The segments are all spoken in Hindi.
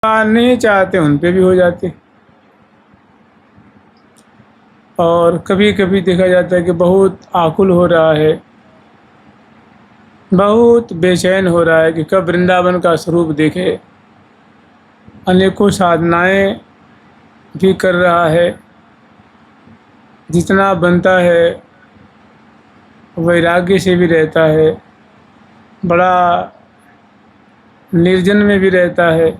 नहीं चाहते उन पे भी हो जाते। और कभी कभी देखा जाता है कि बहुत आकुल हो रहा है, बहुत बेचैन हो रहा है कि कब वृंदावन का स्वरूप देखे। अनेकों साधनाएं भी कर रहा है, जितना बनता है वैराग्य से भी रहता है, बड़ा निर्जन में भी रहता है,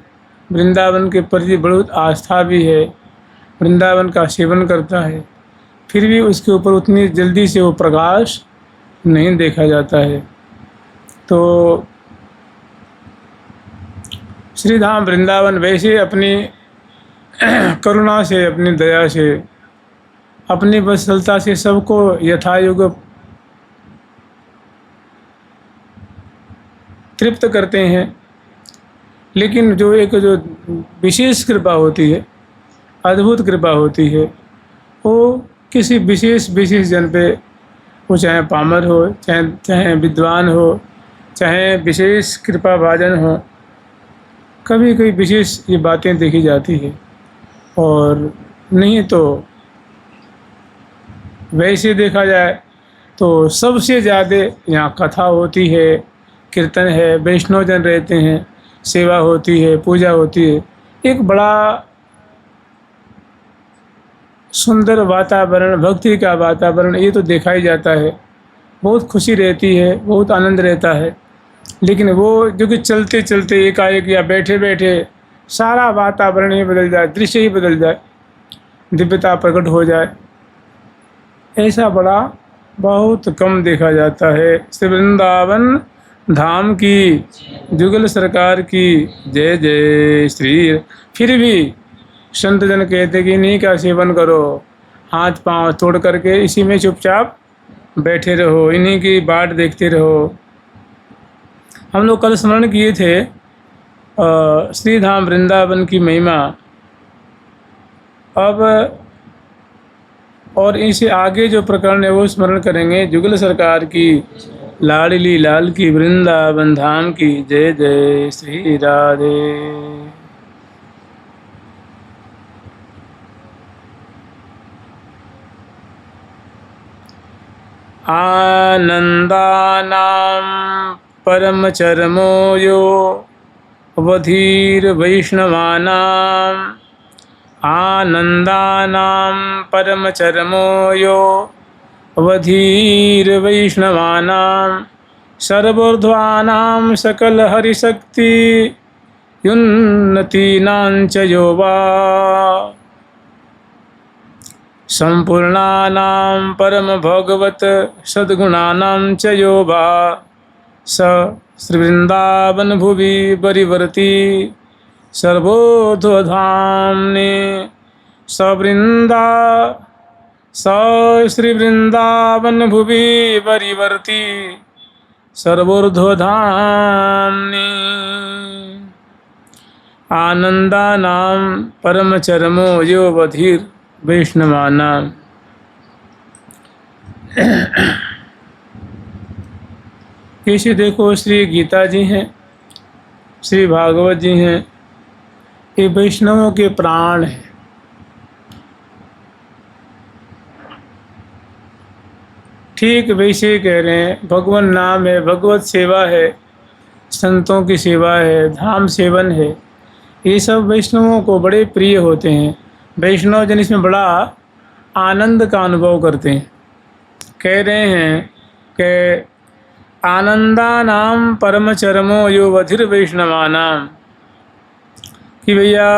वृंदावन के प्रति बहुत आस्था भी है, वृंदावन का सेवन करता है, फिर भी उसके ऊपर उतनी जल्दी से वो प्रकाश नहीं देखा जाता है। तो श्री धाम वृंदावन वैसे अपनी करुणा से, अपनी दया से, अपनी वत्सलता से सबको यथायोग्य तृप्त करते हैं। लेकिन जो एक जो विशेष कृपा होती है, अद्भुत कृपा होती है, वो किसी विशेष जन पे, वो चाहे पामर हो, चाहे विद्वान हो, चाहे विशेष कृपा भाजन हो, कभी कभी विशेष ये बातें देखी जाती है। और नहीं तो वैसे देखा जाए तो सबसे ज़्यादा यहाँ कथा होती है, कीर्तन है, वैष्णव जन रहते हैं, सेवा होती है, पूजा होती है, एक बड़ा सुंदर वातावरण, भक्ति का वातावरण ये तो देखा ही जाता है। बहुत खुशी रहती है, बहुत आनंद रहता है। लेकिन वो जो कि चलते चलते एकाएक या बैठे बैठे सारा वातावरण ही बदल जाए, दृश्य ही बदल जाए, दिव्यता प्रकट हो जाए, ऐसा बड़ा बहुत कम देखा जाता है। श्री वृंदावन धाम की, जुगल सरकार की जय जय श्री। फिर भी संत जन कहते कि इन्हीं का सेवन करो, हाथ पांव तोड़ करके इसी में चुपचाप बैठे रहो, इन्हीं की बाट देखते रहो। हम लोग कल स्मरण किए थे श्री धाम वृंदावन की महिमा। अब और इसे आगे जो प्रकरण है वो स्मरण करेंगे। जुगल सरकार की, लाडली लाल की, वृंदावन धाम की जय जय श्री राधे। आनंदानां परमचरमो यो वधीर वैष्णवानां, आनंदानां परमचरमो यो वधीर वैष्णवानां, सर्वोर्ध्वानां सकल हरिशक्ति युन्नतीनां च यो वा, संपूर्णानां परम भगवत सद्गुणानां च यो वा, स श्री वृंदावन भुवि परिवर्ती सर्वोर्ध्वधाम्ने, स श्री वृंदावन भुवि परिवर्ती सर्वोर्ध्वधाम्ने। आनंदानां परमचरमो यो वधीर वैष्णवानां। इसे देखो, श्री गीता जी हैं, श्री भागवत जी हैं, ये वैष्णवों के प्राण हैं। ठीक वैसे कह रहे हैं, भगवान नाम है, भगवत सेवा है, संतों की सेवा है, धाम सेवन है, ये सब वैष्णवों को बड़े प्रिय होते हैं। वैष्णव जन इसमें बड़ा आनंद का अनुभव करते हैं। कह रहे हैं कि आनंदानां परमचरमो यो वधिर वैष्णवानां, कि भैया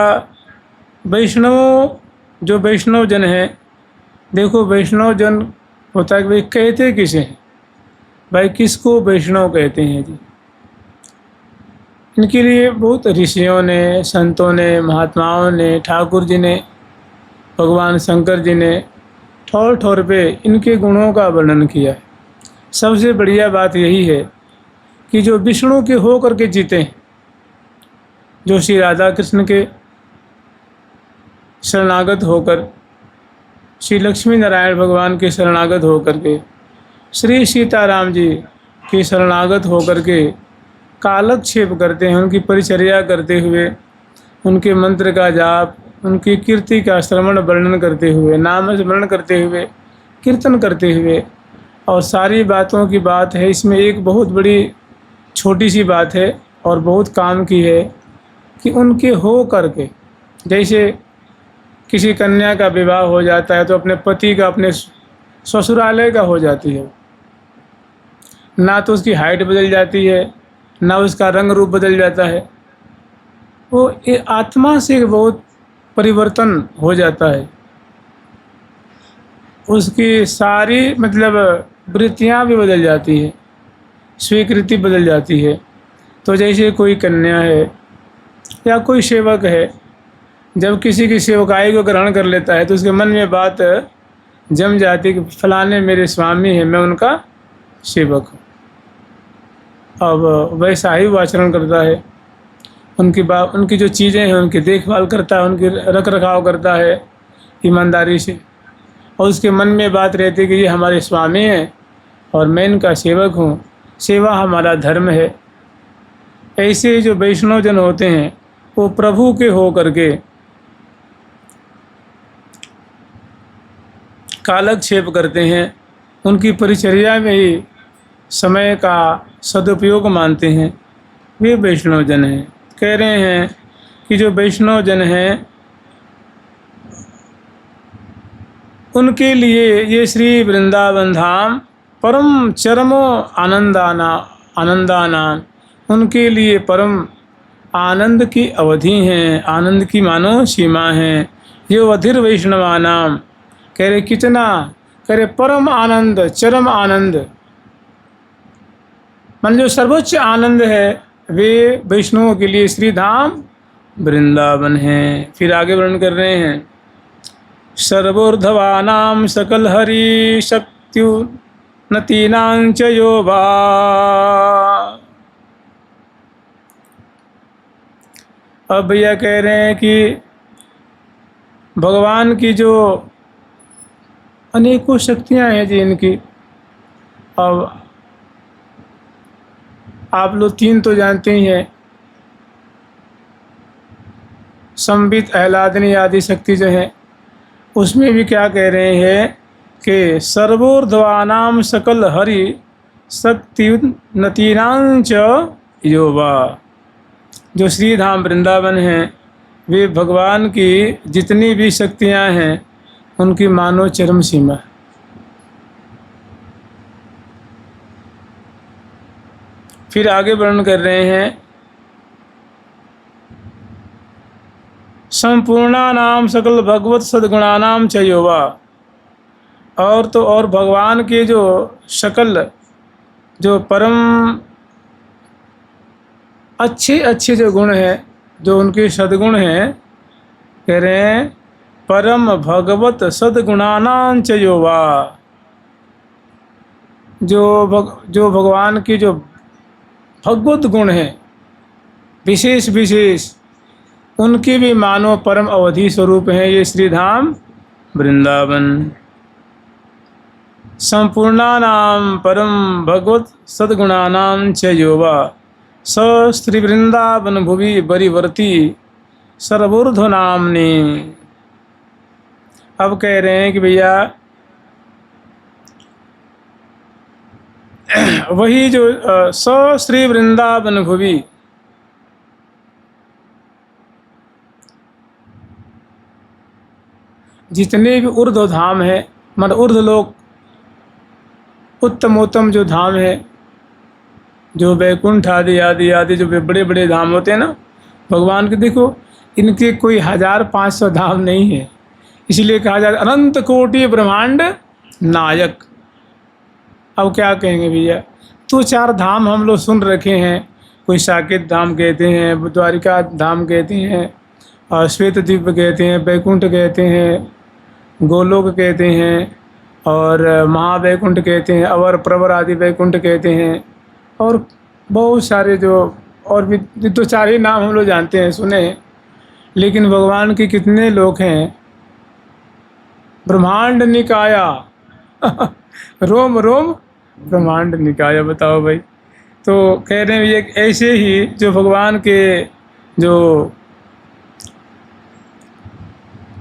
वैष्णव, जो वैष्णव जन है, देखो वैष्णव जन होता है कि भाई कहते किसे हैं, भाई किसको वैष्णव कहते हैं जी। इनके लिए बहुत ऋषियों ने, संतों ने, महात्माओं ने, ठाकुर जी ने, भगवान शंकर जी ने ठौर ठौर पे इनके गुणों का वर्णन किया है। सबसे बढ़िया बात यही है कि जो विष्णु के हो करके जीते हैं, जो श्री राधा कृष्ण के शरणागत होकर, श्री लक्ष्मी नारायण भगवान के शरणागत होकर के, श्री सीताराम जी के शरणागत होकर के कालक्षेप करते हैं, उनकी परिचर्या करते हुए उनके मंत्र का जाप, उनकी कीर्ति का श्रवण वर्णन करते हुए, नाम स्मरण करते हुए, कीर्तन करते हुए, और सारी बातों की बात है। इसमें एक बहुत बड़ी छोटी सी बात है और बहुत काम की है कि उनके हो करके, जैसे किसी कन्या का विवाह हो जाता है तो अपने पति का अपने ससुरालय का हो जाती है, ना तो उसकी हाइट बदल जाती है, ना उसका रंग रूप बदल जाता है, वो आत्मा से बहुत परिवर्तन हो जाता है। उसकी सारी मतलब वृत्तियाँ भी बदल जाती है, स्वीकृति बदल जाती है। तो जैसे कोई कन्या है या कोई सेवक है, जब किसी की सेवकाई को ग्रहण कर लेता है तो उसके मन में बात जम जाती है कि फलाने मेरे स्वामी हैं, मैं उनका सेवक हूँ। अब वैसा ही वो आचरण करता है, उनकी जो चीज़ें हैं उनकी देखभाल करता है, उनकी रख रखाव करता है ईमानदारी से, और उसके मन में बात रहती है कि ये हमारे स्वामी हैं और मैं इनका सेवक हूँ, सेवा हमारा धर्म है। ऐसे जो वैष्णव जन होते हैं वो प्रभु के हो करके कालक्षेप करते हैं, उनकी परिचर्या में ही समय का सदुपयोग मानते हैं, वे वैष्णव जन हैं। कह रहे हैं कि जो वैष्णव जन हैं उनके लिए ये श्री वृंदावन धाम परम चरमो आनंदानाम, उनके लिए परम आनंद की अवधि हैं, आनंद की मानो सीमा हैं। ये अधीर वैष्णवानाम, कह रहे कितना, कह रहे परम आनंद, चरम आनंद, मान जो सर्वोच्च आनंद है वे वैष्णवों के लिए श्री धाम वृंदावन है। फिर आगे वर्णन कर रहे हैं, सर्वोर्धवानां सकल हरि शक्त्युन्नतीनां च यो वा। अब भैया कह रहे हैं कि भगवान की जो अनेकों शक्तियां हैं जी इनकी, अब आप लोग तीन तो जानते ही हैं, संबित, आह्लादिनी आदि शक्ति जो है, उसमें भी क्या कह रहे हैं कि सर्वोर्ध्वानाम सकल हरि शक्त्युन्नतीनां च यो वा। जो श्री धाम वृंदावन हैं वे भगवान की जितनी भी शक्तियां हैं उनकी मानो चरम सीमा। फिर आगे वर्णन कर रहे हैं, संपूर्णानाम सकल भगवत सद्गुणानाम च यो वा। और तो और भगवान के जो सकल जो परम अच्छे अच्छे जो गुण हैं, जो उनके सद्गुण हैं, कह रहे हैं परम भगवत सद्गुणानां च यो वा। जो भगवान की जो भगवत गुण हैं विशेष विशेष, उनकी भी मानो परम अवधि स्वरूप हैं ये श्री धाम वृंदावन। संपूर्णानाम परम भगवत सद्गुणानां च यो वा स श्री वृंदावन भुवि बरिवर्ती सर्वोर्ध्व नामने। अब कह रहे हैं कि भैया वही जो स श्री वृंदावन भुवि, जितने भी ऊर्ध्व धाम है, मतलब ऊर्ध्व लोक, उत्तमोत्तम जो धाम है, जो वैकुंठ आदि आदि आदि जो बड़े बड़े धाम होते हैं ना भगवान के, देखो इनके कोई 1500 धाम नहीं है, इसलिए कहा जाता है अनंत कोटि ब्रह्मांड नायक। अब क्या कहेंगे भैया, तो 4 धाम हम लोग सुन रखे हैं, कोई साकेत धाम कहते हैं, द्वारिका धाम कहते हैं, और श्वेत द्वीप कहते हैं, वैकुंठ कहते हैं, गोलोक कहते हैं, और महावैकुंठ कहते हैं, अवर प्रवर आदि वैकुंठ कहते हैं, और बहुत सारे जो और भी 2-4 ही नाम हम लोग जानते हैं, सुने हैं। लेकिन भगवान के कितने लोक हैं, ब्रह्मांड निकाया रोम रोम ब्रह्मांड निकाया, बताओ भाई। तो कह रहे हैं ये ऐसे ही जो भगवान के जो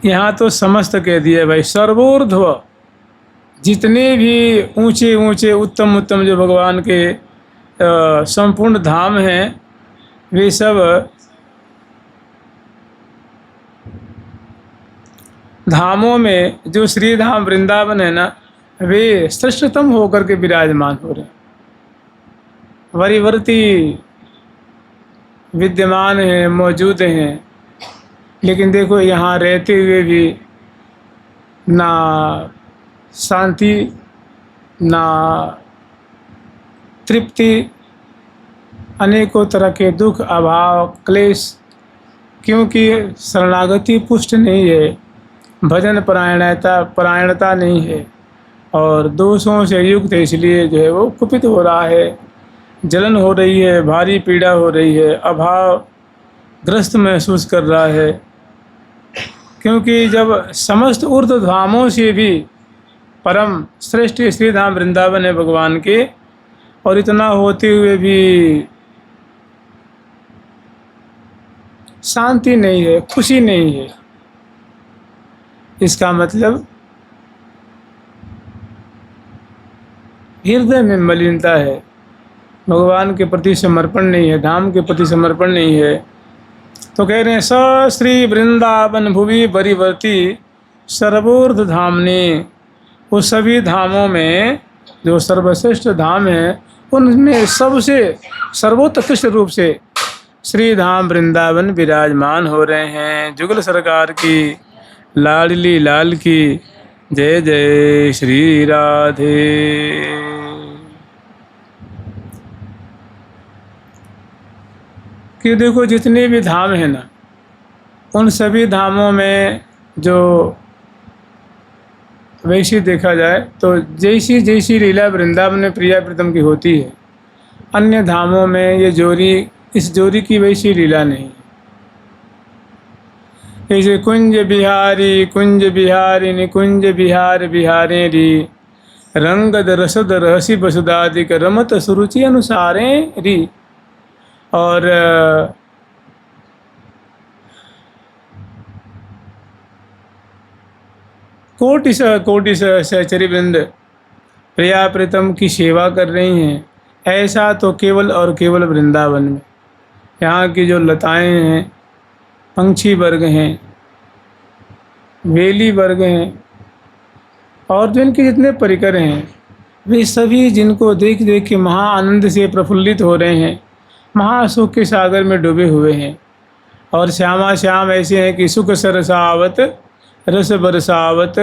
यहाँ तो समस्त कह दिया भाई, सर्वोर्ध्व जितने भी ऊंचे ऊंचे उत्तम उत्तम जो भगवान के संपूर्ण धाम हैं, वे सब धामों में जो श्री धाम वृंदावन है ना, वे श्रेष्ठतम होकर के विराजमान हो रहे हैं, वरीवर्ती विद्यमान हैं, मौजूद हैं। लेकिन देखो यहाँ रहते हुए भी ना शांति, ना तृप्ति, अनेकों तरह के दुख, अभाव, क्लेश, क्योंकि शरणागति पुष्ट नहीं है, भजन परायणता नहीं है, और दोषों से युक्त है, इसलिए जो है वो कुपित हो रहा है, जलन हो रही है, भारी पीड़ा हो रही है, अभाव ग्रस्त महसूस कर रहा है। क्योंकि जब समस्त ऊर्ध्व धामों से भी परम श्रेष्ठ श्री धाम वृंदावन है भगवान के, और इतना होते हुए भी शांति नहीं है, खुशी नहीं है, इसका मतलब हृदय में मलिनता है, भगवान के प्रति समर्पण नहीं है, धाम के प्रति समर्पण नहीं है। तो कह रहे हैं स श्री वृंदावन भुवि वरीवर्ती सर्वोर्ध धामने, उस सभी धामों में जो सर्वश्रेष्ठ धाम है, उनमें सबसे सर्वोत्कृष्ट रूप से श्री धाम वृंदावन विराजमान हो रहे हैं। जुगल सरकार की लाडली लाल की जय जय श्री राधे। कि देखो जितने भी धाम हैं ना, उन सभी धामों में जो वैसे देखा जाए तो जैसी जैसी लीला वृंदावन में प्रिया प्रीतम की होती है, अन्य धामों में ये जोरी, इस जोरी की वैसी लीला नहीं। जैसे कुंज बिहारी निकुंज बिहार बिहारे री, रंगद रसद रहसी बसुदादिक रमत सुरुचि अनुसारे री। और कोटि सहचरी वृंद प्रिया प्रीतम की सेवा कर रही हैं, ऐसा तो केवल और केवल वृंदावन में। यहाँ की जो लताएं हैं, पंछी वर्ग हैं, वेली वर्ग हैं, और जो इनके जितने परिकर हैं, वे सभी जिनको देख देख के महा आनंद से प्रफुल्लित हो रहे हैं, महासुख के सागर में डूबे हुए हैं। और श्यामा श्याम ऐसे हैं कि सुख सरसावत रस बरसावत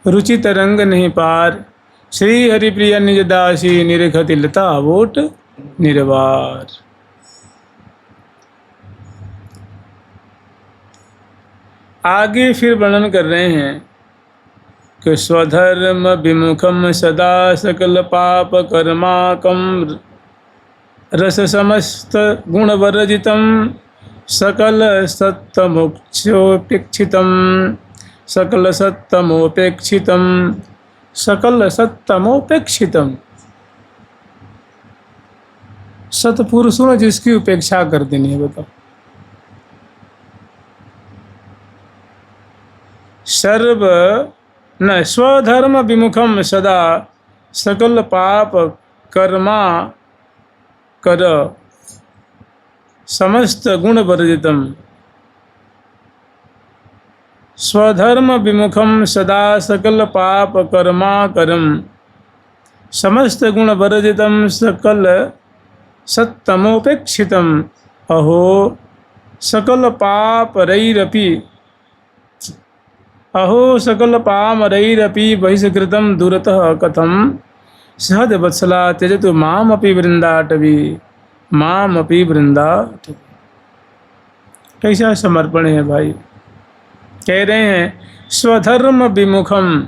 रुचि तरंग नहीं पार, श्री हरिप्रिया निज दासी निरखति लता वोट निर्वार। आगे फिर वर्णन कर रहे हैं कि स्वधर्म विमुखम सदा सकल पाप कर्माकम रस समस्त गुण वर्जितम सकल सत्तमोपेक्षितम सकल सत्तमोपेक्षितम सकल सत्तमोपेक्षितम। सतपुरुषों ने जिसकी उपेक्षा कर देनी है, बताओ। सर्व न स्वधर्म विमुखम सदा सकल पाप कर्मा कर समस्त गुण वर्जितम। स्वधर्म विमुखम सदा सकल पाप कर्मा करम समस्त गुण वर्जितम सकल सत्तमोपेक्षितम। अहो सकल पाप रैरपि अहो सकल पामरैरपि बहिष्कृतं दूरतः कथम सहद वत्सला त्यजतु मामपि वृंदाटवी मामपि वृंदाटवी। कैसा समर्पण है भाई। कह रहे हैं स्वधर्म विमुखम।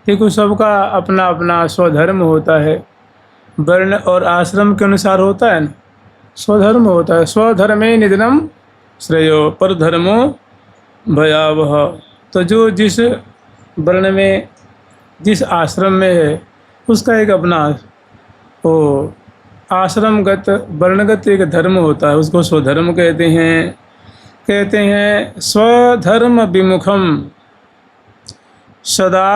देखो सबका अपना अपना स्वधर्म होता है, वर्ण और आश्रम के अनुसार होता है ना, स्वधर्म होता है। स्वधर्मे निधनम श्रेयो पर धर्मो भयावह। तो जो जिस वर्ण में जिस आश्रम में है, उसका एक अपना वो आश्रमगत वर्णगत एक धर्म होता है, उसको स्वधर्म कहते हैं। कहते हैं स्वधर्म विमुखम सदा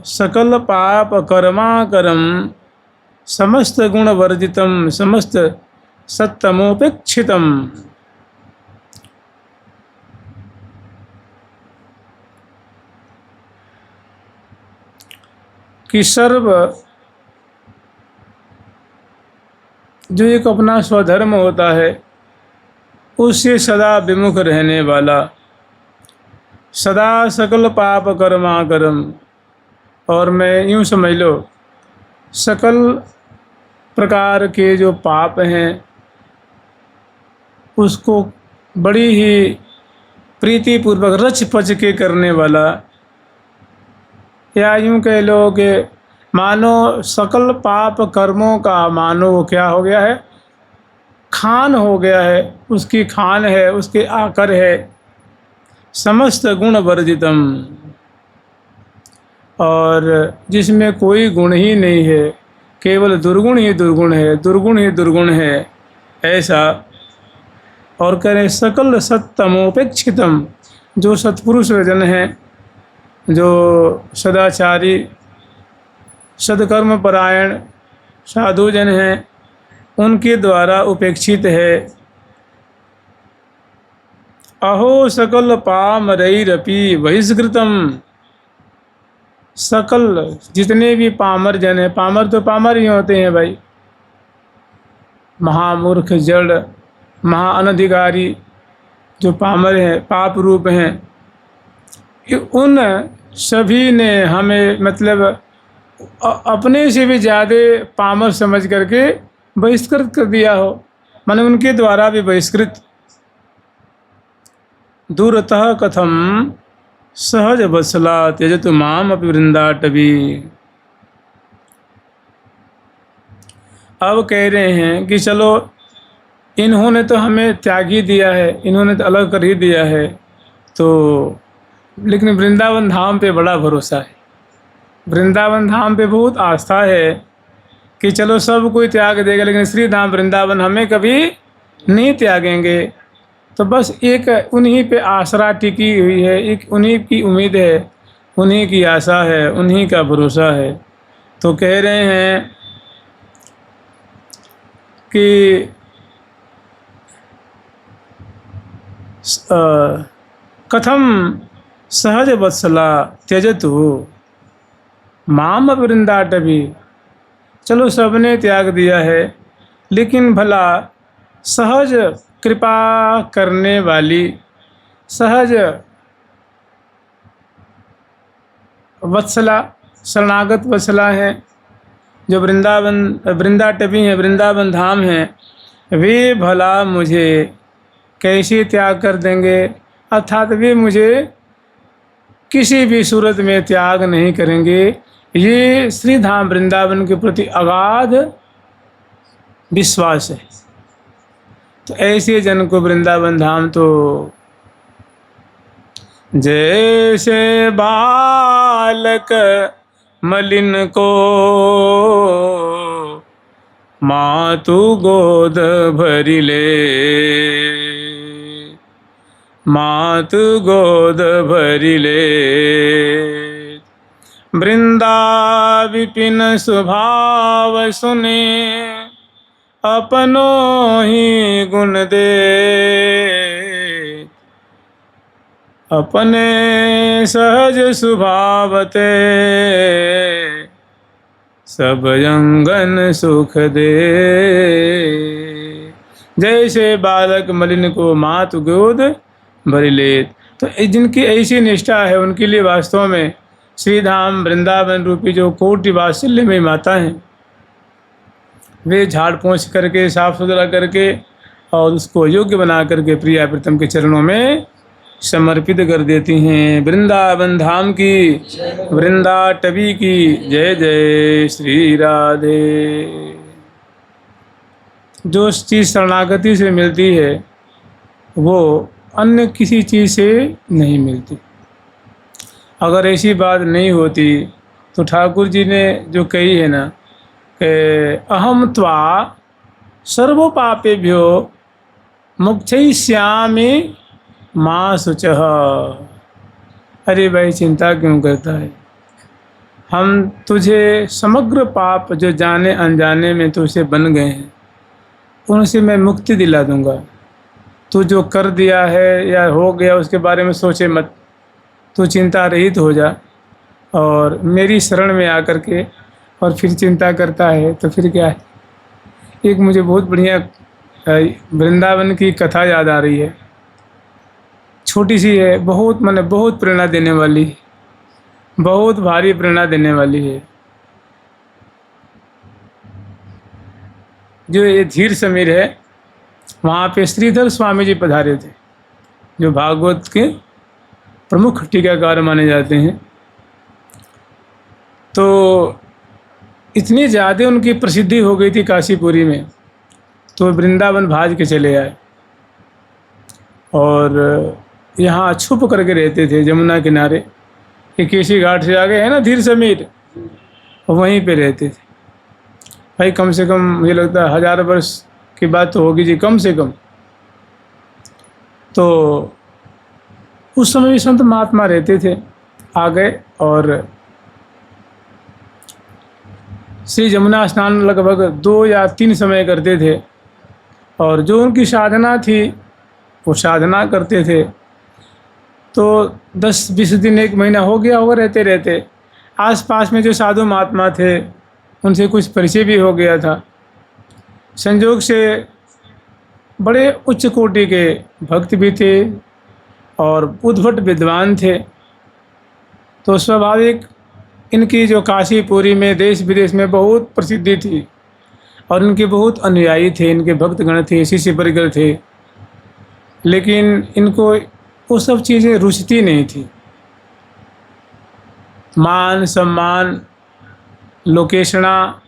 सकल पाप कर्माकरम समस्त गुण वर्जितम समस्त सत्तमोपेक्षितम। कि सर्व जो एक अपना स्वधर्म होता है उससे सदा विमुख रहने वाला, सदा सकल पाप कर्माकरम, और मैं यूँ समझ लो सकल प्रकार के जो पाप हैं उसको बड़ी ही प्रीतिपूर्वक रच पच के करने वाला, या यूँ कह लो कि मानो सकल पाप कर्मों का मानो वो क्या हो गया है, खान हो गया है, उसकी खान है, उसके आकर है। समस्त गुण वर्जितम, और जिसमें कोई गुण ही नहीं है, केवल दुर्गुण ही दुर्गुण है, दुर्गुण ही दुर्गुण है, ऐसा। और करें सकल सत्तमोपेक्षितम, जो सत्पुरुष जन हैं, जो सदाचारी सदकर्म परायण साधुजन हैं, उनके द्वारा उपेक्षित है। अहो सकल पामरैरपि बहिष्कृतम, सकल जितने भी पामर जन हैं, पामर तो पामर ही होते हैं भाई, महामूर्ख जड़ महाअनधिकारी जो पामर हैं, पाप रूप हैं, उन सभी ने हमें मतलब अपने से भी ज़्यादा पामर समझ करके बहिष्कृत कर दिया हो, माने उनके द्वारा भी बहिष्कृत। दूरतः कथम सहज बसला त्यजतु माम अपि वृंदाटवी। अब कह रहे हैं कि चलो इन्होंने तो हमें त्याग ही दिया है, इन्होंने तो अलग कर ही दिया है, तो लेकिन वृंदावन धाम पे बड़ा भरोसा है, वृंदावन धाम पे बहुत आस्था है कि चलो सब कोई त्याग देगा लेकिन श्री धाम वृंदावन हमें कभी नहीं त्यागेंगे। तो बस एक उन्हीं पे आसरा टिकी हुई है, एक उन्हीं की उम्मीद है, उन्हीं की आशा है, उन्हीं का भरोसा है। तो कह रहे हैं कि कथम सहज वत्सला त्यजतु माम वृंदाटवी। चलो सबने त्याग दिया है, लेकिन भला सहज कृपा करने वाली, सहज वत्सला शरणागत वत्सला हैं, जो वृंदाटवी हैं, वृंदावन धाम हैं, वे भला मुझे कैसे त्याग कर देंगे, अर्थात वे मुझे किसी भी सूरत में त्याग नहीं करेंगे। ये श्री धाम वृंदावन के प्रति अगाध विश्वास है। तो ऐसे जन को वृंदावन धाम तो जैसे बालक मलिन को मातु गोद भरी ले, मातु गोद भरी ले, वृंदा विपिन स्वभाव सुने, अपनों ही गुण दे, अपने सहज स्वभावते, सब अंगन सुख दे। जैसे बालक मलिन को मातु गोद भरी ले। तो जिनकी ऐसी निष्ठा है उनके लिए वास्तव में श्री धाम वृंदावन रूपी जो कोटि वात्सल्य में माता हैं, वे झाड़ पोंछ करके साफ सुथरा करके और उसको योग्य बना करके प्रिया प्रीतम के चरणों में समर्पित कर देती हैं। वृंदावन धाम की, वृंदाटवी की जय जय श्री राधे। जो चीज़ शरणागति से मिलती है वो अन्य किसी चीज़ से नहीं मिलती। अगर ऐसी बात नहीं होती तो ठाकुर जी ने जो कही है ना कि अहम त्वा सर्वपापेभ्यो मुक्षयिष्यामि माँ शुचः। अरे भाई चिंता क्यों करता है, हम तुझे समग्र पाप जो जाने अनजाने में तुझसे बन गए हैं उनसे मैं मुक्ति दिला दूंगा। तू जो कर दिया है या हो गया उसके बारे में सोचे मत, तू चिंता रहित हो जा और मेरी शरण में आकर के और फिर चिंता करता है तो फिर क्या है। एक मुझे बहुत बढ़िया वृंदावन की कथा याद आ रही है, छोटी सी है, बहुत मैंने बहुत प्रेरणा देने वाली, बहुत भारी प्रेरणा देने वाली है। जो ये धीर समीर है वहाँ पे श्रीधर स्वामी जी पधारे थे, जो भागवत के प्रमुख टीकाकार माने जाते हैं। तो इतनी ज़्यादा उनकी प्रसिद्धि हो गई थी काशीपुरी में, तो वृंदावन भाज के चले आए और यहाँ छुप करके रहते थे जमुना किनारे। ये केसी घाट से आगे है ना धीर समीर, वहीं पे रहते थे। भाई कम से कम मुझे लगता है 1000 वर्ष की बात तो होगी जी, कम से कम। तो उस समय भी संत महात्मा रहते थे, आ गए और श्री जमुना स्नान लगभग 2 या 3 समय करते थे और जो उनकी साधना थी वो साधना करते थे। तो 10-20 दिन 1 महीना हो गया होगा रहते रहते। आसपास में जो साधु महात्मा थे उनसे कुछ परिचय भी हो गया था। संयोग से बड़े उच्च कोटि के भक्त भी थे और उद्भट विद्वान थे। तो स्वाभाविक इनकी जो काशीपुरी में देश विदेश में बहुत प्रसिद्धि थी और इनके बहुत अनुयायी थे, इनके भक्तगण थे, शिष्य वर्ग थे। लेकिन इनको वो सब चीज़ें रुचती नहीं थी। मान सम्मान लोकेशना,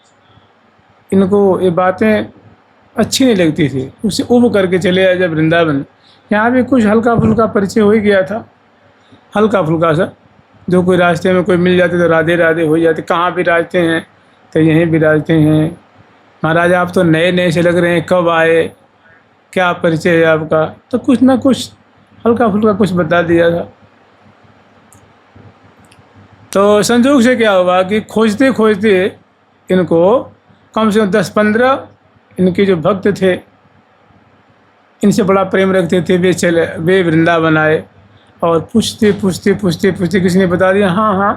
इनको ये बातें अच्छी नहीं लगती थी। उससे उब करके चले आए जब वृंदावन। यहाँ भी कुछ हल्का फुल्का परिचय हो ही गया था, हल्का फुल्का सा। जो कोई रास्ते में कोई मिल जाते तो राधे राधे हो जाते, कहाँ भी राजते हैं तो यहीं भी राजते हैं। महाराज आप तो नए नए से लग रहे हैं, कब आए, क्या परिचय है आपका? तो कुछ ना कुछ हल्का फुल्का कुछ बता दिया था। तो संजोग से क्या हुआ कि खोजते खोजते इनको कम से कम 10-15 इनके जो भक्त थे, इनसे बड़ा प्रेम रखते थे, वे वृंदावन आए और पूछते पूछते पूछते पूछते किसी ने बता दिया, हाँ हाँ।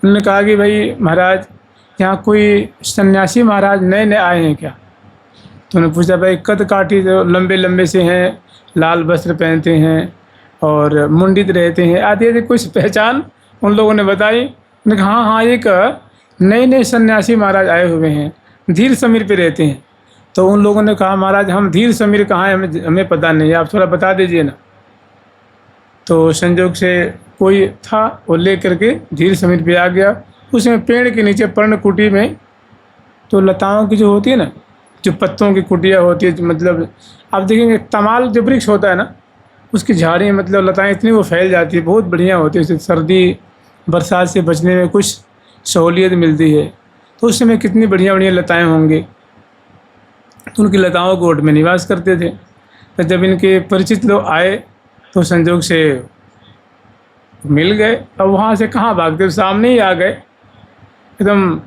उन्होंने कहा कि भाई महाराज यहाँ कोई सन्यासी महाराज नए नए आए हैं क्या? तो उन्होंने पूछा भाई कद काठी जो लंबे लंबे से हैं, लाल वस्त्र पहनते हैं और मुंडित रहते हैं, आदि आदि कुछ पहचान उन लोगों ने बताई। उन्होंने कहा हाँ हाँ एक नए नए सन्यासी महाराज आए हुए हैं, धीर समीर पे रहते हैं। तो उन लोगों ने कहा महाराज हम धीर समीर कहाँ हैं, हमें पता नहीं है, आप थोड़ा बता दीजिए ना। तो संजोग से कोई था वो ले करके धीर समीर पे आ गया। उसमें पेड़ के नीचे पर्णकुटी में तो लताओं की जो होती है ना, जो पत्तों की कुटिया होती है, मतलब आप देखेंगे तमाल जो वृक्ष होता है ना, उसकी झाड़ियाँ मतलब लताएं इतनी वो फैल जाती है, बहुत बढ़िया होती है। उससे सर्दी बरसात से बचने में कुछ सहूलियत मिलती है। तो उस समय कितनी बढ़िया बढ़िया लताएं होंगी। तो उनकी लताओं के ओट में निवास करते थे। तो जब इनके परिचित लोग आए तो संजोग से मिल गए। अब वहाँ से कहाँ भागते, सामने ही आ गए, एकदम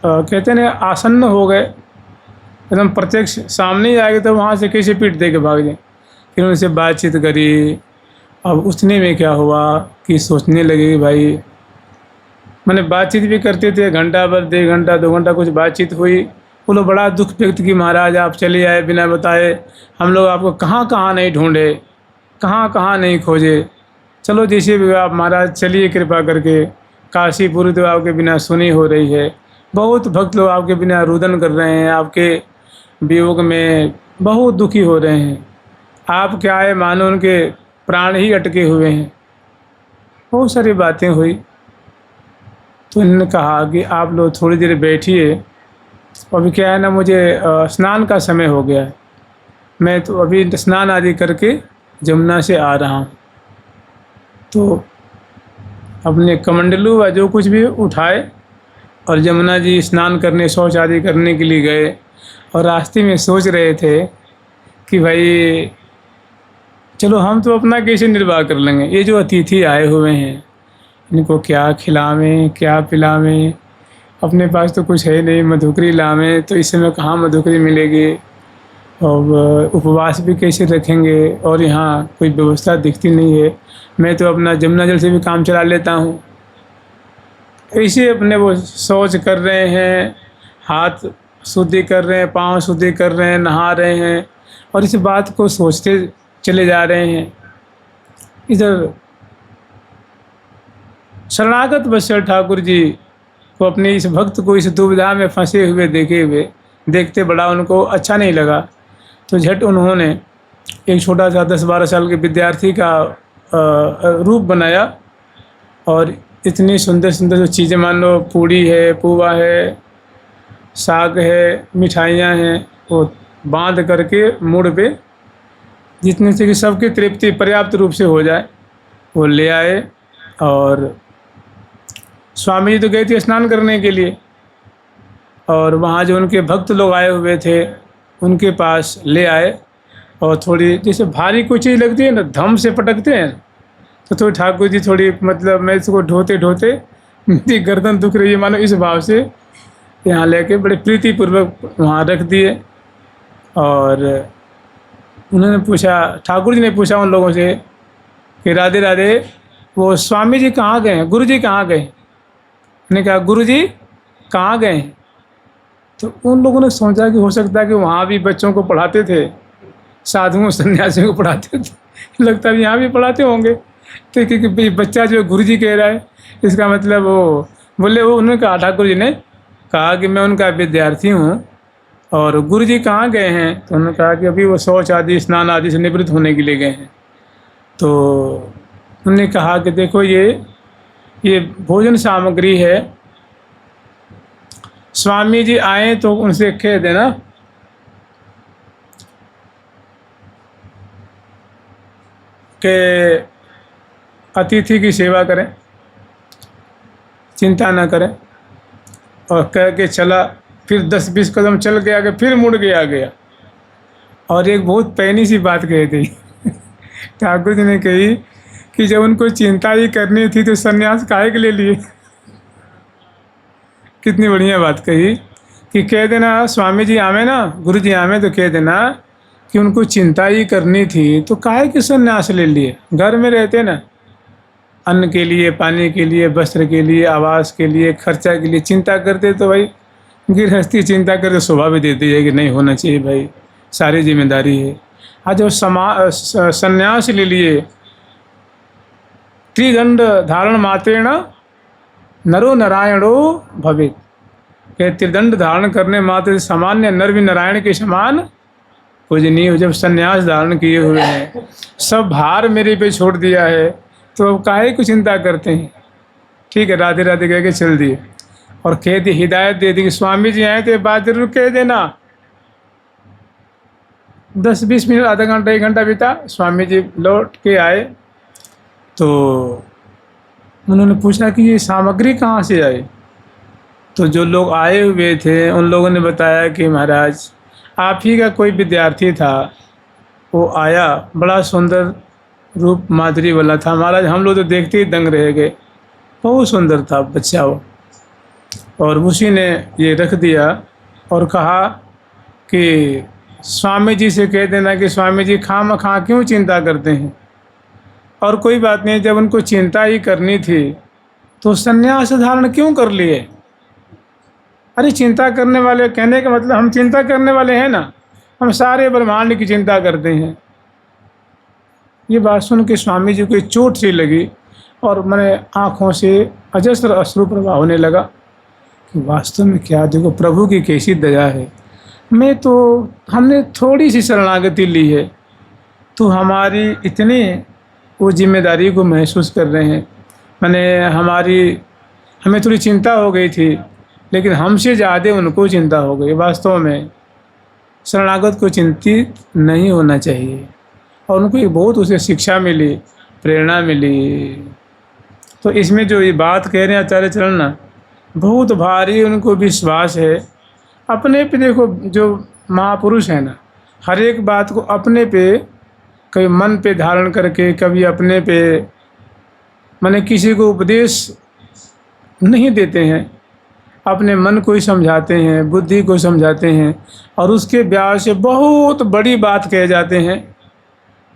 कहते हैं आसन्न हो गए, एकदम प्रत्यक्ष सामने ही आ गए। तो वहाँ से कैसे पीठ दे के भाग जाए। फिर उनसे बातचीत करी। अब उतने में क्या हुआ कि सोचने लगे कि भाई मैंने बातचीत भी करते थे, घंटा भर 1.5 घंटा 2 घंटा कुछ बातचीत हुई। वो लोग बड़ा दुख व्यक्त की महाराज आप चले आए बिना बताए, हम लोग आपको कहाँ कहाँ नहीं ढूंढे, कहाँ कहाँ नहीं खोजे। चलो जैसे भी आप महाराज चलिए कृपा करके, काशीपुरी तो आपके बिना सुनी हो रही है, बहुत भक्त लोग आपके बिना रुदन कर रहे हैं, आपके वियोग में बहुत दुखी हो रहे हैं। आप क्या है मानो उनके प्राण ही अटके हुए हैं। बहुत सारी बातें हुई। तो इन्होंने कहा कि आप लोग थोड़ी देर बैठिए, अभी क्या है ना मुझे स्नान का समय हो गया है, मैं तो अभी स्नान आदि करके जमुना से आ रहा हूँ। तो अपने कमंडलू व जो कुछ भी उठाए और जमुना जी स्नान करने शौच आदि करने के लिए गए। और रास्ते में सोच रहे थे कि भाई चलो हम तो अपना कैसे निर्वाह कर लेंगे, ये जो अतिथि आए हुए हैं इनको क्या खिलावें क्या पिलावें, अपने पास तो कुछ है नहीं, मधुकरी लावें तो इस समय कहाँ मधुकरी मिलेगी, और उपवास भी कैसे रखेंगे, और यहाँ कोई व्यवस्था दिखती नहीं है। मैं तो अपना जमुना जल से भी काम चला लेता हूँ। ऐसे अपने वो शौच कर रहे हैं, हाथ शुद्धि कर रहे हैं, पाँव शुद्धि कर रहे हैं, नहा रहे हैं, और इस बात को सोचते चले जा रहे हैं। इधर शरणागत वत्सल ठाकुर जी को अपने इस भक्त को इस दुविधा में फंसे हुए देखते बड़ा उनको अच्छा नहीं लगा। तो झट उन्होंने एक छोटा सा 10-12 साल के विद्यार्थी का रूप बनाया, और इतनी सुंदर सुंदर जो चीज़ें, मान लो पूड़ी है, पुआ है, साग है, मिठाइयाँ हैं, वो बांध करके मुड़ पे जितने से कि सबकी तृप्ति पर्याप्त रूप से हो जाए वो ले आए। और स्वामी जी तो गए थे स्नान करने के लिए, और वहाँ जो उनके भक्त लोग आए हुए थे उनके पास ले आए, और थोड़ी जैसे भारी कोई चीज़ लगती है ना, धम से पटकते हैं, तो थोड़ी ठाकुर जी थोड़ी मतलब मैं इसको ढोते ढोते मेरी गर्दन दुख रही है मानो, इस भाव से यहाँ लेके बड़े प्रीतिपूर्वक वहाँ रख दिए। और उन्होंने पूछा, ठाकुर जी ने पूछा उन लोगों से कि राधे राधे, वो स्वामी जी कहाँ गए हैं, गुरु जी कहाँ गए? उन्होंने कहा गुरु जी कहाँ गए? तो उन लोगों ने सोचा कि हो सकता है कि वहाँ भी बच्चों को पढ़ाते थे, साधुओं सन्यासियों को पढ़ाते थे, लगता है यहाँ भी पढ़ाते होंगे। तो क्योंकि बच्चा जो गुरु जी कह रहा है, इसका मतलब वो बोले, वो उन्होंने कहा, ठाकुर जी ने कहा कि मैं उनका विद्यार्थी हूँ, और गुरु जी कहाँ गए हैं? तो उन्होंने कहा कि अभी वो शौच आदि स्नान आदि से निवृत्त होने के लिए गए हैं। तो उन्होंने कहा कि देखो ये भोजन सामग्री है, स्वामी जी आए तो उनसे कह देना कि अतिथि की सेवा करें, चिंता न करें। और कह के चला, फिर 10-20 कदम चल के आगे फिर मुड़ के आ गया, और एक बहुत पैनी सी बात कही थी ठाकुर जी ने कही कि जब उनको चिंता ही करनी थी तो सन्यास काहे के ले लिए। कितनी बढ़िया बात कही कि कह देना स्वामी जी आवे ना, गुरु जी आवे तो कह देना कि उनको चिंता ही करनी थी तो काहे के सन्यास ले लिए, घर में रहते ना, अन्न के लिए, पानी के लिए, वस्त्र के लिए, आवास के लिए, खर्चा के लिए चिंता करते तो भाई गृहस्थी चिंता करके स्वभाव भी देती है कि नहीं होना चाहिए भाई, सारी जिम्मेदारी है। आज जो सन्यास ले लिए, त्रिदंड धारण मात्रेण नरो नारायणो भवेत्, के त्रिदंड धारण करने मात्र सामान्य नर भी नारायण के समान पूजनीय हो। जब सन्यास धारण किए हुए हैं, सब भार मेरे पे छोड़ दिया है, तो अब काहे को चिंता करते हैं। ठीक है, राधे राधे कह के चल दिए, और कह दी, हिदायत दे दी कि स्वामी जी आए थे, बात जरूर कह देना। 10-20 मिनट, आधा घंटा, 1 घंटा बीता, स्वामी जी लौट के आए तो उन्होंने पूछा कि ये सामग्री कहाँ से आई। तो जो लोग आए हुए थे उन लोगों ने बताया कि महाराज आप ही का कोई विद्यार्थी था, वो आया, बड़ा सुंदर रूप माधुरी वाला था महाराज, हम लोग तो देखते ही दंग रह गए, बहुत सुंदर था बच्चा वो। और उसी ने ये रख दिया और कहा कि स्वामी जी से कह देना कि स्वामी जी खामखा क्यों चिंता करते हैं, और कोई बात नहीं, जब उनको चिंता ही करनी थी तो संन्यास धारण क्यों कर लिए। अरे चिंता करने वाले, कहने का मतलब हम चिंता करने वाले हैं ना, हम सारे ब्रह्मांड की चिंता करते हैं। ये बात सुन के स्वामी जी को चोट सी लगी, और मैंने आँखों से अजस्र अश्रु प्रवाह होने लगा कि वास्तव में क्या, देखो प्रभु की कैसी दया है। हमने थोड़ी सी शरणागति ली है तो हमारी इतनी वो जिम्मेदारी को महसूस कर रहे हैं। हमें थोड़ी चिंता हो गई थी, लेकिन हमसे ज़्यादा उनको चिंता हो गई। वास्तव में शरणागत को चिंतित नहीं होना चाहिए, और उनको एक बहुत उसे शिक्षा मिली, प्रेरणा मिली। तो इसमें जो ये बात कह रहे हैं आचार्य चरण ना, बहुत भारी उनको विश्वास है अपने पे। देखो जो महापुरुष है ना, हर एक बात को अपने पे कभी मन पे धारण करके, कभी अपने पे, माने किसी को उपदेश नहीं देते हैं, अपने मन को ही समझाते हैं, बुद्धि को समझाते हैं, और उसके ब्याज से बहुत बड़ी बात कह जाते हैं,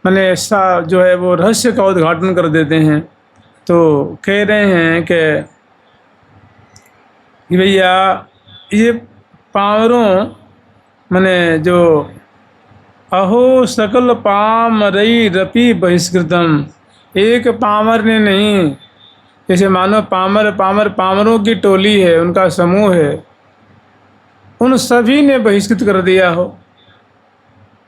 माने ऐसा जो है वो रहस्य का उद्घाटन कर देते हैं। तो कह रहे हैं कि भैया ये पामरों, माने जो अहो सकल पामरई रपि बहिष्कृतम, एक पामर ने नहीं, जैसे मानो पामरों की टोली है, उनका समूह है, उन सभी ने बहिष्कृत कर दिया हो।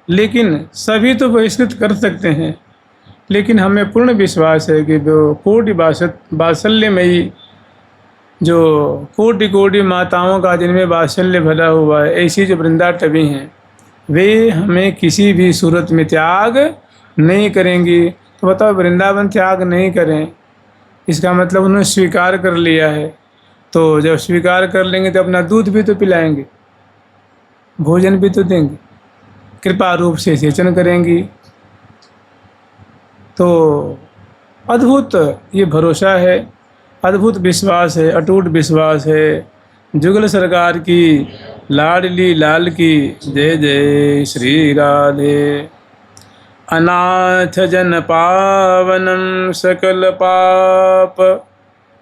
लेकिन सभी तो बहिष्कृत कर सकते हैं, लेकिन हमें पूर्ण विश्वास है कि वो कोटि वात्सल्यमयी, जो कोटि कोटि माताओं का जिनमें वात्सल्य भरा हुआ है, ऐसी जो वृंदाटवी हैं, वे हमें किसी भी सूरत में त्याग नहीं करेंगी। तो बताओ, वृंदावन त्याग नहीं करें, इसका मतलब उन्होंने स्वीकार कर लिया है। तो जब स्वीकार कर लेंगे तो अपना दूध भी तो पिलाएंगे, भोजन भी तो देंगे, कृपा रूप से सेचन करेंगी। तो अद्भुत ये भरोसा है, अद्भुत विश्वास है, अटूट विश्वास है। जुगल सरकार की लाडली लाल की जय जय श्री राधे। अनाथ जन पावनम सकल पाप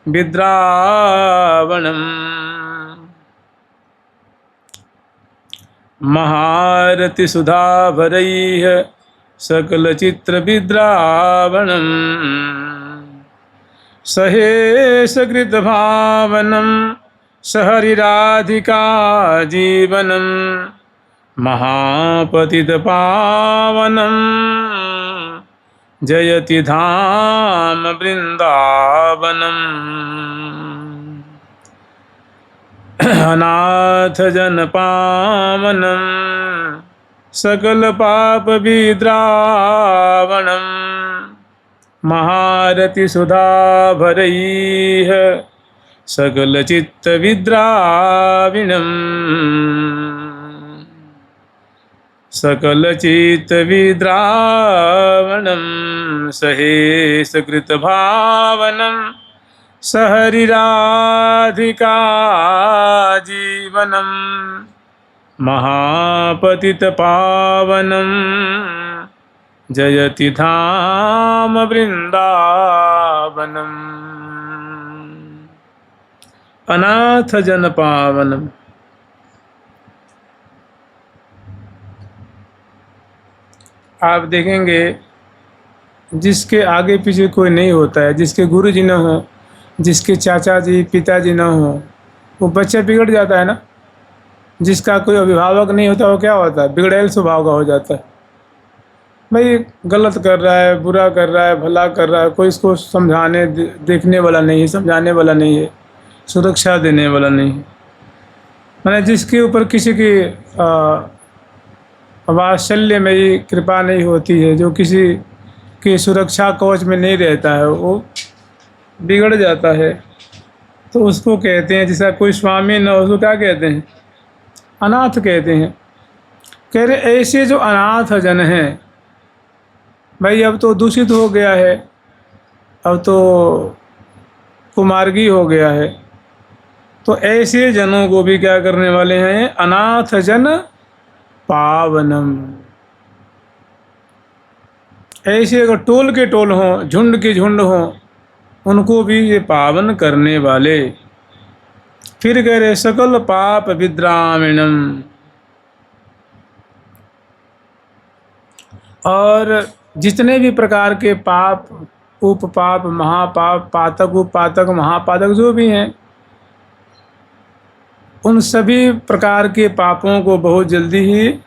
विद्रावणम, महारति सुधा भरैः सकल चित्र विद्रावणम, सहेश कृत भावनम सहरिराधिका जीवनम, महापतित पावनम जयति धाम वृंदावनम। अनाथ जन पावनम सकल पाप विद्रावणम, महारति सुधा भरैः सकल चित्त विद्राविणम, सकल चित्त विद्रावणम, सहेश कृत भावनम सहरिराधिका जीवनम, महापतित पावनम जयति धाम वृंदावनम। अनाथ जन पावनम, आप देखेंगे जिसके आगे पीछे कोई नहीं होता है, जिसके गुरु जी न हो, जिसके चाचा जी पिताजी न हो, वो बच्चा बिगड़ जाता है ना। जिसका कोई अभिभावक नहीं होता, वो क्या होता है, बिगड़ैल स्वभाव का हो जाता है। भाई गलत कर रहा है, बुरा कर रहा है, भला कर रहा है, कोई इसको समझाने देखने वाला नहीं है, समझाने वाला नहीं है, सुरक्षा देने वाला नहीं है। मैंने जिसके ऊपर किसी की वात्सल्य में ही कृपा नहीं होती है, जो किसी की सुरक्षा कवच में नहीं रहता है, वो बिगड़ जाता है। तो उसको कहते हैं, जिसका कोई स्वामी न हो, उसको क्या कहते हैं, अनाथ कहते हैं। कह रहे ऐसे जो अनाथ जन हैं, भाई अब तो दूषित हो गया है, अब तो कुमार्गी हो गया है, तो ऐसे जनों को भी क्या करने वाले हैं, अनाथ जन पावनम। ऐसे अगर टोल के टोल हों, झुंड के झुंड हों, उनको भी ये पावन करने वाले। फिर कह रहे सकल पाप विद्राविणम, और जितने भी प्रकार के पाप, उपपाप, महापाप, पातक, उपपातक, महापातक जो भी हैं, उन सभी प्रकार के पापों को बहुत जल्दी ही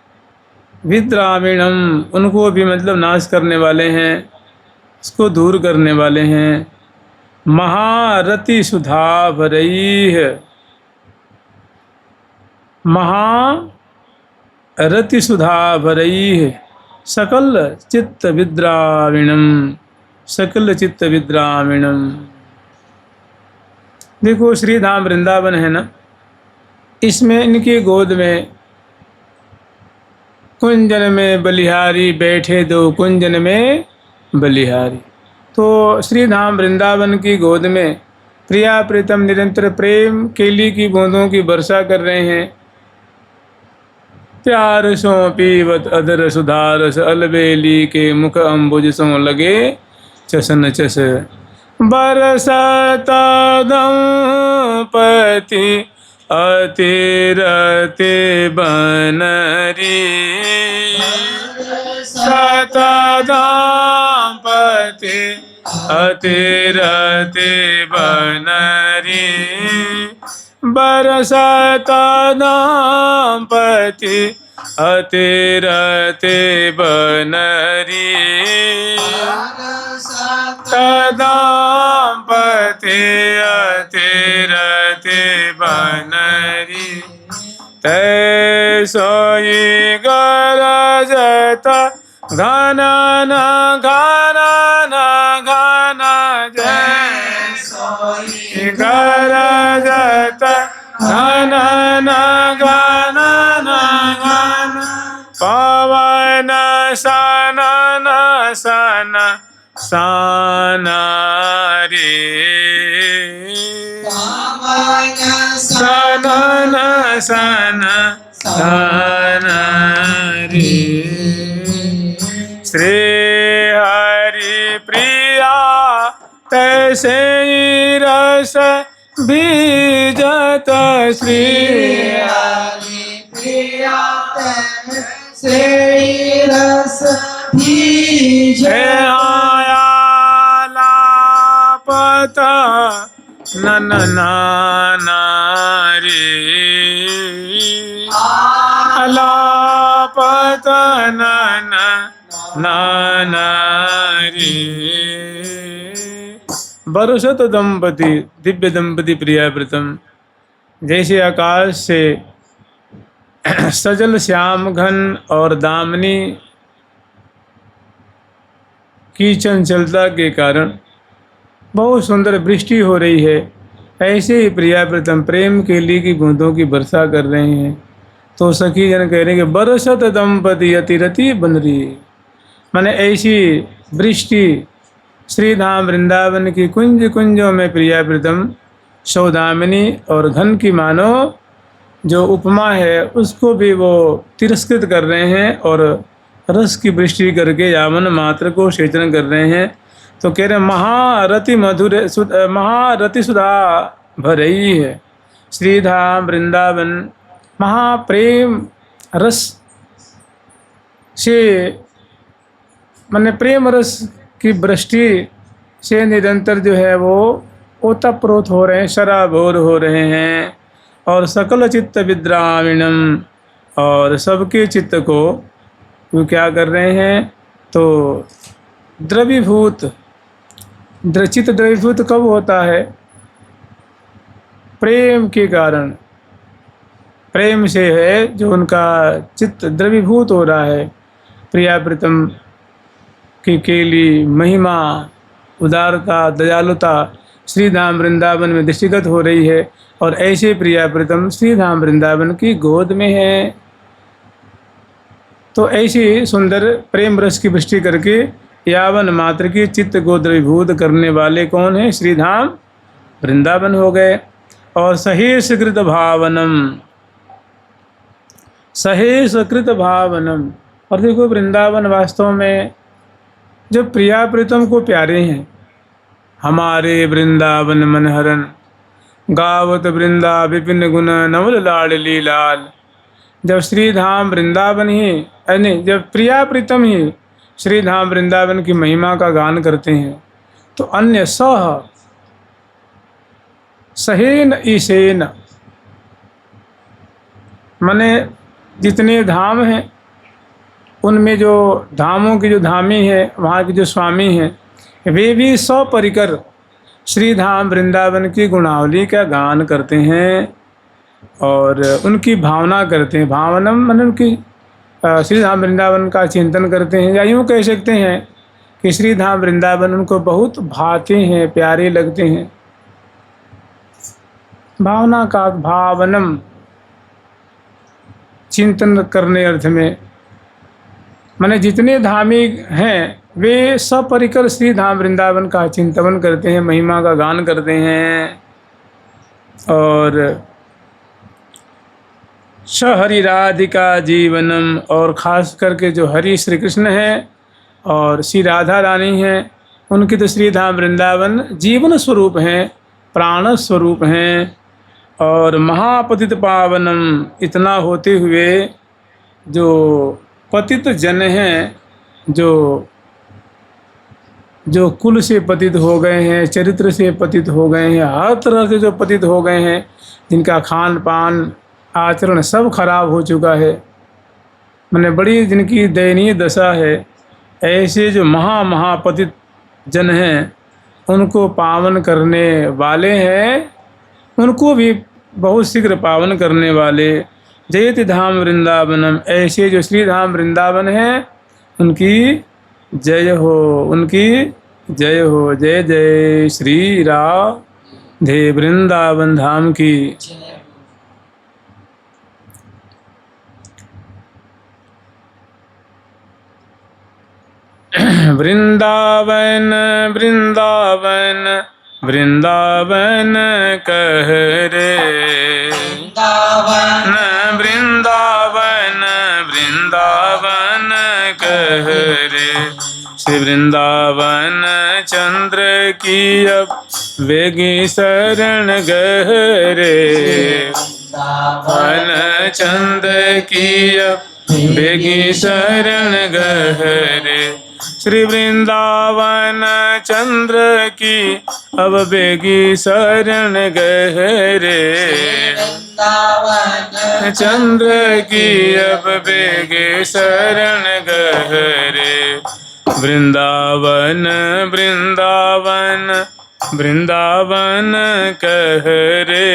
विद्राविणम, उनको भी मतलब नाश करने वाले हैं, उसको दूर करने वाले हैं। महारति सुधा भरैः, महारति सुधा भरैः सकल चित्त विद्राविणम, सकल चित्त विद्राविणम। देखो श्री धाम वृंदावन है ना, इसमें इनकी गोद में कुंजन में बलिहारी बैठे दो कुंजन में बलिहारी। तो श्री धाम वृंदावन की गोद में प्रिया प्रीतम निरंतर प्रेम केली की बूंदों की वर्षा कर रहे हैं। प्यार सो पीवत अधर सुधारस अलबेली के मुख अम्बुज सो लगे चसन चस। बरसता दंपति अतिरते बनरी। सता दंपति अतिरते बनरी। बरसता दंपति अतिरते बनरी। दंपति अतिरते बनरी। तैसोई गरजत घनन घनन घन जैसोई गरजत घनन घनन घन। पवन सनन सन सानारी। सनन सन सानारी। श्री हरि प्रिया तैसे रस बीजत। श्री हरि प्रिया तैसे रस बीजत। आयालापत नन नारी। आलापत नन नारी। बरसत दंपति दिव्य दंपति प्रियावृतम। जैसे आकाश से सजल श्याम घन और दामिनी की चंचलता के कारण बहुत सुंदर वृष्टि हो रही है, ऐसे ही प्रियावृतम प्रेम केली की बूंदों की वर्षा कर रहे हैं। तो सखी जन कह रहे हैं कि बरसत दंपति अतिरति बन रही है, माने ऐसी वृष्टि श्री धाम वृंदावन की कुंज कुंजों में प्रियावृतम सौदामिनी और घन की मानो जो उपमा है उसको भी वो तिरस्कृत कर रहे हैं और रस की वृष्टि करके यावन मात्र को सेचन कर रहे हैं। तो कह रहे महारति मधुर महारति सुधा भरई है श्री धाम वृंदावन। महाप्रेम रस से माने प्रेम रस की वृष्टि से निरंतर जो है वो ओतप्रोत हो रहे हैं, शराबोर हो रहे हैं। और सकल चित्त विद्राविणम, और सबके चित्त को वो क्या कर रहे हैं, तो द्रवीभूत। चित्त द्रवीभूत कब होता है? प्रेम के कारण, प्रेम से है जो उनका चित्त द्रवीभूत हो रहा है। प्रियावृतम की केली महिमा, उदारता, दयालुता श्री धाम वृंदावन में दृष्टिगत हो रही है और ऐसे प्रियावृतम श्री धाम वृंदावन की गोद में है। तो ऐसी सुंदर प्रेम रस की वृष्टि करके यावन मात्र की चित्त को द्रवीभूत करने वाले कौन है? श्री धाम वृंदावन हो गए। और सहेश कृत भावनम, सहेश कृत भावनम। और देखो वृंदावन वास्तव में जो प्रियावृतम को प्यारे हैं, हमारे वृंदावन मनहरन गावत वृंदा विपिन गुण नवल लाडली लाल। जब श्री धाम वृंदावन ही यानी जब प्रियावृतम ही श्री धाम वृंदावन की महिमा का गान करते हैं तो अन्य सह सहेन ईशेन, माने जितने धाम हैं उनमें जो धामों की जो धामी है, वहाँ के जो स्वामी हैं, वे भी सपरिकर श्री धाम वृंदावन की गुणावली का गान करते हैं और उनकी भावना करते हैं। भावनम मन उनकी श्री धाम वृंदावन का चिंतन करते हैं, या यूँ कह सकते हैं कि श्री धाम वृंदावन उनको बहुत भाते हैं, प्यारे लगते हैं। भावना का भावनम चिंतन करने अर्थ में माने जितने धार्मिक हैं वे सपरिकर श्री धाम वृंदावन का चिंतन करते हैं, महिमा का गान करते हैं। और स हरि राधिका जीवनम, और ख़ास करके जो हरि श्री कृष्ण हैं और श्री राधा रानी हैं, उनकी तो श्री धाम वृंदावन जीवन स्वरूप हैं, प्राण स्वरूप हैं। और महापतित पावनम, इतना होते हुए जो पतित जन हैं, जो कुल से पतित हो गए हैं, चरित्र से पतित हो गए हैं, हर तरह से जो पतित हो गए हैं, जिनका खान पान आचरण सब खराब हो चुका है, मैंने बड़ी जिनकी दयनीय दशा है, ऐसे जो महापतित जन हैं उनको पावन करने वाले हैं, उनको भी बहुत शीघ्र पावन करने वाले जयति धाम वृंदावनम, ऐसे जो श्री धाम वृंदावन है उनकी जय हो, उनकी जय हो। जय जय श्री राधे वृंदावन धाम की। वृंदावन वृंदावन वृंदावन कह रे, वृंदावन वृंदावन वृंदावन कह रे। श्री वृंदावन चंद्र की अब वेगी शरण गह रे, वृंदावन चंद्र की अब वेगी शरण गह रे। श्री वृंदावन चंद्र की अब बेगी शरण गह रे, वृंदावन चंद्र की अब बेगे शरण गह रे। वृंदावन वृंदावन वृंदावन कह रे,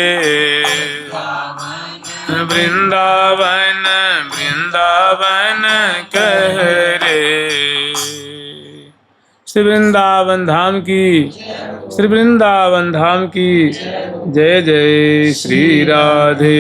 वृंदावन वृंदावन कह रे। श्री वृंदावन धाम की, श्री वृंदावन धाम की जय जय श्री राधे।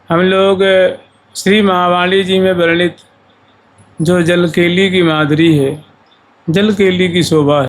हम लोग श्री महावाणी जी में वर्णित जो जल केली की माधुरी है, जल केली की शोभा है,